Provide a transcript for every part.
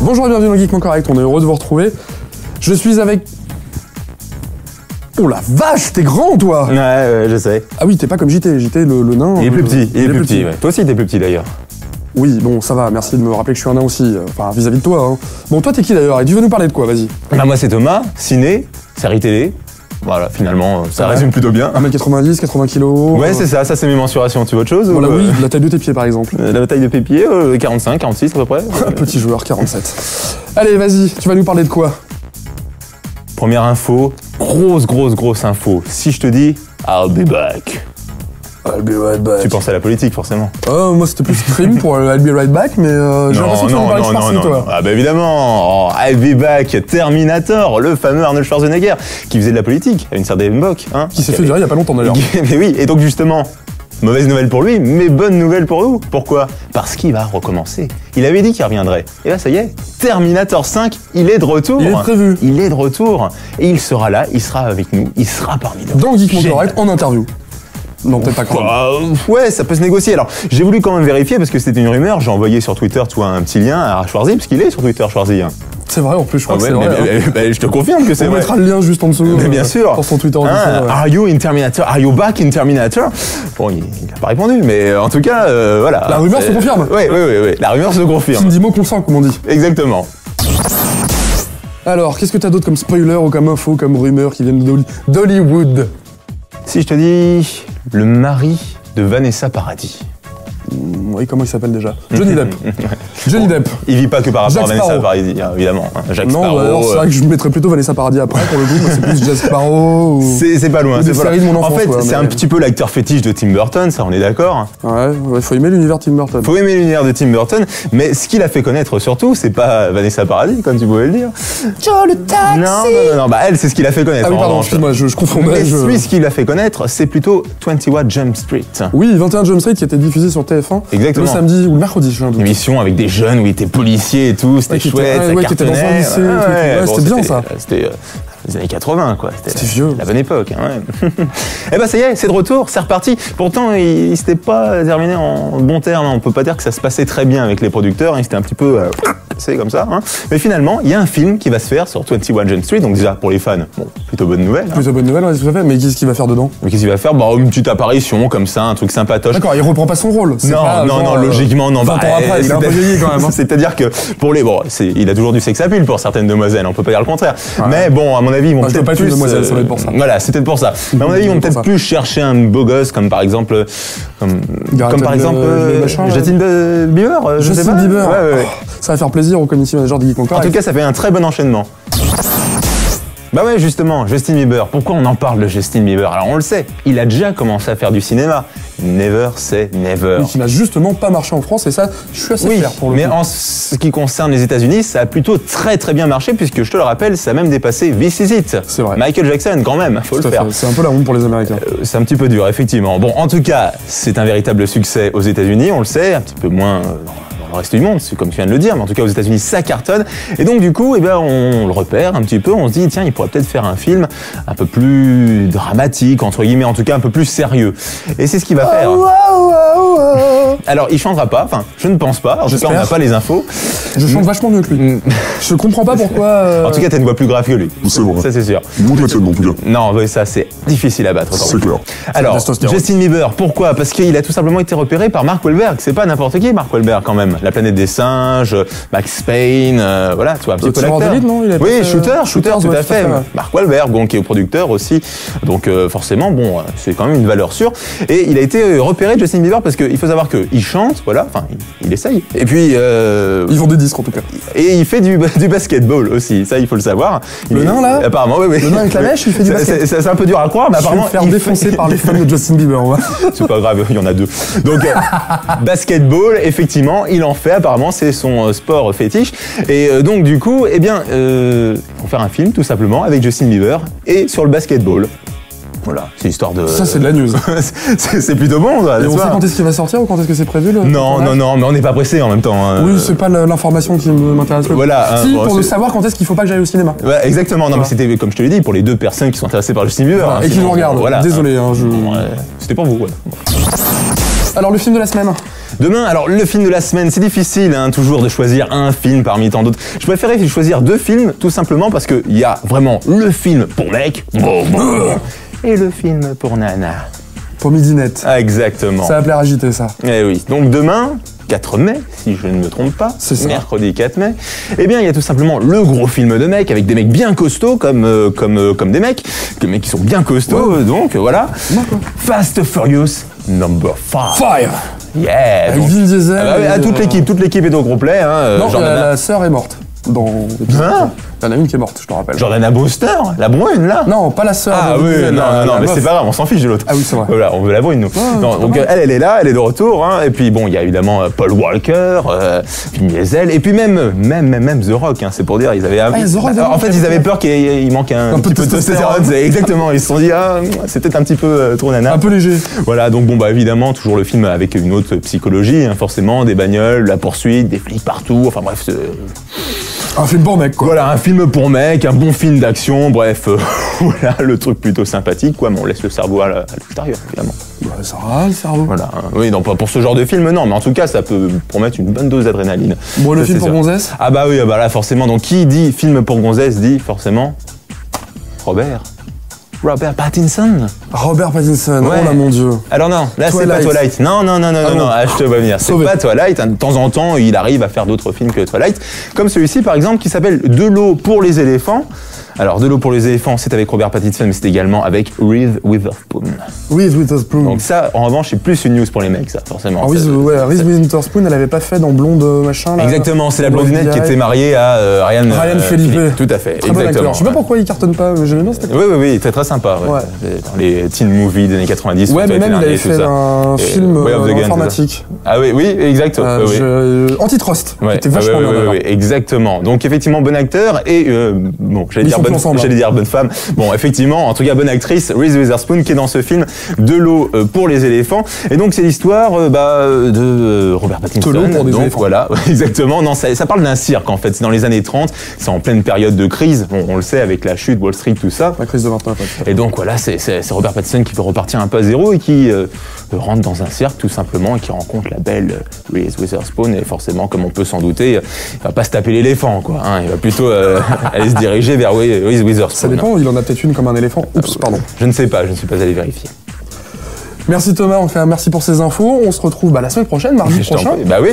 Bonjour et bienvenue dans Geekement Correct, on est heureux de vous retrouver. Je suis avec... Oh la vache, t'es grand toi! Ouais, je sais. Ah oui, t'es pas comme JT, JT le nain... Il est plus petit, il est plus petit, ouais. Toi aussi t'es plus petit d'ailleurs. Oui, bon, ça va, merci de me rappeler que je suis un nain aussi, enfin vis-à-vis de toi. Hein. Bon, toi t'es qui d'ailleurs? Et tu veux nous parler de quoi? Vas-y. Bah moi c'est Thomas, ciné, série télé. Voilà, finalement, ça résume plutôt bien. 1m90, 80 kg... Ouais, c'est ça c'est mes mensurations. Tu veux autre chose? Voilà, oui, la taille de tes pieds par exemple. La taille de tes pieds, 45, 46 à peu près. Petit joueur, 47. Allez, vas-y, tu vas nous parler de quoi? Première info, grosse info. Si je te dis, I'll be back. I'll be right back. Tu penses à la politique, forcément. Moi c'était plus stream pour I'll be right back, mais j'ai l'impression que tu vas nous parler de Schwarzy, toi. Ah bah évidemment, I'll be back, Terminator, le fameux Arnold Schwarzenegger, qui faisait de la politique à une certaine époque. Hein, qui s'est fait virer il y a pas longtemps d'ailleurs. Mais oui, et donc justement, mauvaise nouvelle pour lui, mais bonne nouvelle pour nous. Pourquoi? Parce qu'il va recommencer. Il avait dit qu'il reviendrait. Et là, ça y est, Terminator 5, il est de retour. Il est prévu. Il est de retour. Et il sera là, il sera avec nous, il sera parmi nous. Dans Geekement Correct, en interview. Non, peut-être pas quand même. Ouais, ça peut se négocier. Alors, j'ai voulu quand même vérifier parce que c'était une rumeur. J'ai envoyé sur Twitter, tu vois, un petit lien à Schwarzy, parce qu'il est sur Twitter, Schwarzy. C'est vrai, en plus, je crois que c'est vrai. Je te confirme que c'est vrai. On mettra le lien juste en dessous. Mais bien sûr. Pour son Twitter. Are you in Terminator? Are you back in Terminator? Bon, il n'a pas répondu, mais en tout cas, voilà. La rumeur se confirme. Oui. La rumeur se confirme. Qui ne dit mot qu'on sent, comme on dit. Exactement. Alors, qu'est-ce que t'as d'autre comme spoiler ou comme info, comme rumeur qui viennent d'Hollywood? Si je te dis le mari de Vanessa Paradis. Oui, comment il s'appelle déjà? Johnny Depp. Johnny Depp. Il vit pas que par rapport à Vanessa Paradis, évidemment. Jack Sparrow. Non, alors c'est vrai que je mettrais plutôt Vanessa Paradis après, pour le coup, mais c'est plus Jack Sparrow ou... C'est pas loin, c'est pas loin. De mon enfance, en fait, c'est un petit peu l'acteur fétiche de Tim Burton, ça on est d'accord. Ouais, faut aimer l'univers Tim Burton. Faut aimer l'univers de Tim Burton, mais ce qu'il a fait connaître surtout, c'est pas Vanessa Paradis, comme tu pouvais le dire. Joe le taxi. Non, bah elle, c'est ce qu'il a fait connaître. Ah oui, pardon, excuse-moi, je confondais. Mais lui, ce qu'il a fait connaître, c'est plutôt 21 Jump Street. Oui, 21 Jump Street qui était diffusé sur TF1. Exactement. Le samedi ou le mercredi, je sais un doute. Une émission avec des jeunes où il était policier et tout, c'était chouette, ça qui était dans un lycée, c'était bien ça. C'était les années 80, quoi. C'était vieux. La bonne époque, hein, ouais. Eh ben ça y est, c'est de retour, c'est reparti. Pourtant, il s'était pas terminé en bon terme. On peut pas dire que ça se passait très bien avec les producteurs. Il s'était un petit peu c'est comme ça. Hein. Mais finalement, il y a un film qui va se faire sur 21 Jump Street. Donc déjà, pour les fans, bon, plutôt bonne nouvelle. Plutôt bonne nouvelle, ouais, tout à fait. Mais qu'est-ce qu'il va faire dedans? Mais qu'est-ce qu'il va faire? Bah, une petite apparition comme ça, un truc sympatoche. D'accord, il reprend pas son rôle. Non, logiquement, non. 20 ans après, il est un peu vieilli quand même. Hein. C'est-à-dire que pour les... Bon, il a toujours du sex appeal pour certaines demoiselles, on peut pas dire le contraire. Ouais. Mais bon, à mon avis, ils vont peut-être plus... demoiselles, ça va être pour ça. Voilà, c'est peut-être pour ça. Mais à mon avis, ils vont peut-être plus chercher un beau gosse, comme par exemple... Comme par exemple... Justin Bieber, je sais pas. Justin Bieber. Ouais. Ça va faire plaisir au community manager de Geekement Correct. En tout cas, ça fait un très bon enchaînement. Bah ouais, justement, Justin Bieber. Pourquoi on en parle de Justin Bieber? Alors on le sait, il a déjà commencé à faire du cinéma. Never say never. Mais qui n'a justement pas marché en France et ça, je suis assez fier pour le coup. Mais en ce qui concerne les États-Unis, ça a plutôt très bien marché puisque je te le rappelle, ça a même dépassé This Is It. C'est vrai. Michael Jackson, quand même, faut le faire. C'est un peu la honte pour les Américains. C'est un petit peu dur, effectivement. Bon, en tout cas, c'est un véritable succès aux États-Unis, on le sait, un petit peu moins dans le reste du monde, c'est comme tu viens de le dire, mais en tout cas aux États-Unis ça cartonne. Et donc du coup, on le repère un petit peu, on se dit tiens, il pourrait peut-être faire un film un peu plus dramatique, entre guillemets, en tout cas un peu plus sérieux. Et c'est ce qu'il va faire. Alors il chantera pas, enfin je ne pense pas, en tout cas on n'a pas les infos. Je chante vachement mieux que lui. Je comprends pas pourquoi... En tout cas t'as une voix plus grave que lui. C'est vrai. Ça c'est sûr. Moins que la tienne en tout cas. Non, ça c'est difficile à battre. C'est clair. Alors, Justin Bieber, pourquoi? Parce qu'il a tout simplement été repéré par Mark Wahlberg. C'est pas n'importe qui Mark Wahlberg quand même. La planète des singes, Max Payne, voilà, tu vois, un petit peu l'acteur. Oui, Shooter, tout à fait. Mark Wahlberg, bon, qui est producteur aussi. Donc forcément, bon, c'est quand même une valeur sûre. Et il a été repéré, Justin Bieber, parce qu'il faut savoir qu'il chante, voilà, enfin, il essaye. Et puis... Ils vendent des disques en tout cas. Et il fait du basketball aussi, ça il faut le savoir. Le nain là? Apparemment, oui. Le nain avec la mèche, il fait du basket. C'est un peu dur à croire, mais apparemment... Je vais me faire défoncer par les fans de Justin Bieber, on va. C'est pas grave, il y en a deux. Donc, basketball, effectivement, il en fait, apparemment, c'est son sport fétiche. Et donc, du coup, eh bien, ils vont faire un film, tout simplement, avec Justin Bieber, et sur le basketball. Voilà, c'est histoire de... Ça, c'est de la news. C'est plutôt bon, ça. Et on sait quand est-ce qu'il va sortir ou quand est-ce que c'est prévu Non, mais on n'est pas pressé en même temps. Oui, c'est pas l'information qui m'intéresse le plus. Voilà. Si, pour savoir quand est-ce qu'il faut pas que j'aille au cinéma. Ouais, exactement. Non, mais c'était, comme je te l'ai dit, pour les deux personnes qui sont intéressées par Justin Bieber. Et qui nous regardent. Voilà. Désolé. C'était pour vous, ouais. Alors, le film de la semaine. Demain, alors le film de la semaine, c'est difficile hein, toujours de choisir un film parmi tant d'autres. Je préférais choisir 2 films, tout simplement parce qu'il y a vraiment le film pour mec, et le film pour nana. Pour midinette. Ah, exactement. Ça va plaire agité, ça. Eh oui, donc demain, 4 mai, si je ne me trompe pas, c'est mercredi 4 mai, eh bien il y a tout simplement le gros film de mecs, avec des mecs bien costauds, comme des mecs qui sont bien costauds, donc voilà. Fast Furious Number 5. Yeah. Avec Vin Diesel. Toute l'équipe est au complet. Hein, non, la sœur est morte. Dans hein? Il y en a une qui est morte, je te rappelle. Jordana Brewster, la brune là. Non, pas la sœur. Ah oui, non, mais c'est pas grave, on s'en fiche de l'autre. Ah oui, c'est vrai. Voilà, on veut la brune nous. Non, donc elle est là, elle est de retour. Hein, et puis bon, il y a évidemment Paul Walker, Vin Diesel, et puis même The Rock. Hein, c'est pour dire, ils avaient. En fait, ils avaient peur qu'il manque un petit peu de testostérone. Exactement, ils se sont dit c'est peut-être un petit peu trop nana. Un peu léger. Voilà, donc bon bah évidemment toujours le film avec une autre psychologie, hein, forcément, des bagnoles, la poursuite, des flics partout. Enfin bref. Un film pour mec, quoi. Voilà, un film pour mec, un bon film d'action, bref, voilà, le truc plutôt sympathique, quoi, mais on laisse le cerveau à l'extérieur, évidemment. Bah, ça va, le cerveau. Voilà, oui, non, pas pour ce genre de film, non, mais en tout cas, ça peut promettre une bonne dose d'adrénaline. Bon, le film pour gonzesse ? Ah bah oui, bah là, forcément, donc qui dit film pour gonzesse dit forcément Robert Pattinson. Robert Pattinson, ouais. Oh là mon Dieu. Alors non, là c'est pas Twilight. Non, je te vois venir. C'est pas Twilight. De temps en temps, il arrive à faire d'autres films que Twilight. Comme celui-ci, par exemple, qui s'appelle De l'eau pour les éléphants. Alors, De l'eau pour les éléphants, c'est avec Robert Pattinson, mais c'est également avec Reese Witherspoon. Reese Witherspoon. Donc ça, en revanche, c'est plus une news pour les mecs, ça, forcément. Ah, Reese Witherspoon, elle avait pas fait dans Blonde machin, là. Exactement, c'est la blondinette qui était mariée à Ryan Philippe. Tout à fait, très exactement. Je sais pas pourquoi il cartonne pas, mais j'aimais bien cet acteur. Oui, très sympa. Ouais. Dans les teen movies des années 90. Ouais, mais même il avait fait un film informatique. Ah oui, exact. Antitrust, qui était vachement bien. Oui, exactement. Donc effectivement, bon acteur et bon, j'allais dire bonne femme. Bon, effectivement, en tout cas, bonne actrice, Reese Witherspoon, qui est dans ce film De l'eau pour les éléphants. Et donc, c'est l'histoire de Robert Pattinson. De l'eau pour des éléphants. Voilà, exactement. Non, ça parle d'un cirque, en fait. C'est dans les années 30. C'est en pleine période de crise. Bon, on le sait, avec la chute, Wall Street, tout ça. La crise de 29. Et donc, voilà, c'est Robert Pattinson qui veut repartir un peu à zéro et qui rentre dans un cirque, tout simplement, et qui rencontre la belle Reese Witherspoon. Et forcément, comme on peut s'en douter, il va pas se taper l'éléphant, quoi. Hein. Il va plutôt aller se diriger vers Reese Witherspoon. Ça dépend, il en a peut-être une comme un éléphant. Oups, pardon. Je ne sais pas, je ne suis pas allé vérifier. Merci Thomas, merci pour ces infos. On se retrouve la semaine prochaine, mardi prochain.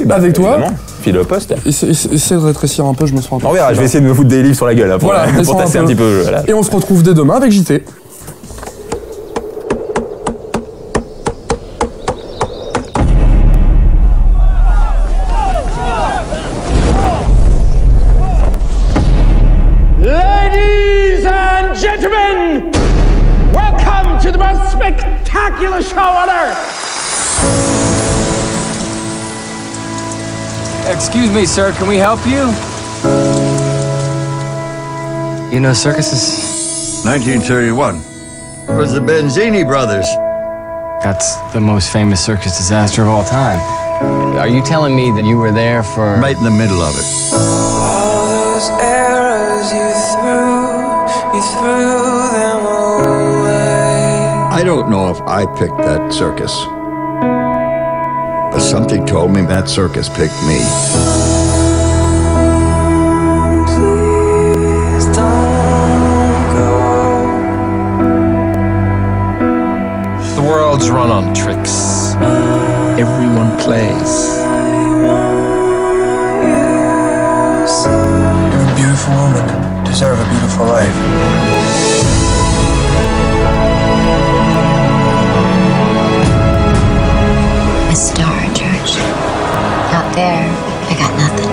Avec toi. File au poste. Essaie de rétrécir un peu, je me sens un peu. On verra, je vais essayer de me foutre des livres sur la gueule là, pour tasser un petit peu. Voilà. Et on se retrouve dès demain avec JT. Gentlemen, welcome to the most spectacular show on earth. Excuse me, sir, can we help you? You know circuses? 1931. It was the Benzini brothers. That's the most famous circus disaster of all time. Are you telling me that you were there for... Right in the middle of it. All those arrows you threw them away. I don't know if I picked that circus, but something told me that circus picked me. Please don't go. The world's run on tricks. Everyone plays. Every beautiful woman deserves a beautiful life. A star, George. Out there, I got nothing.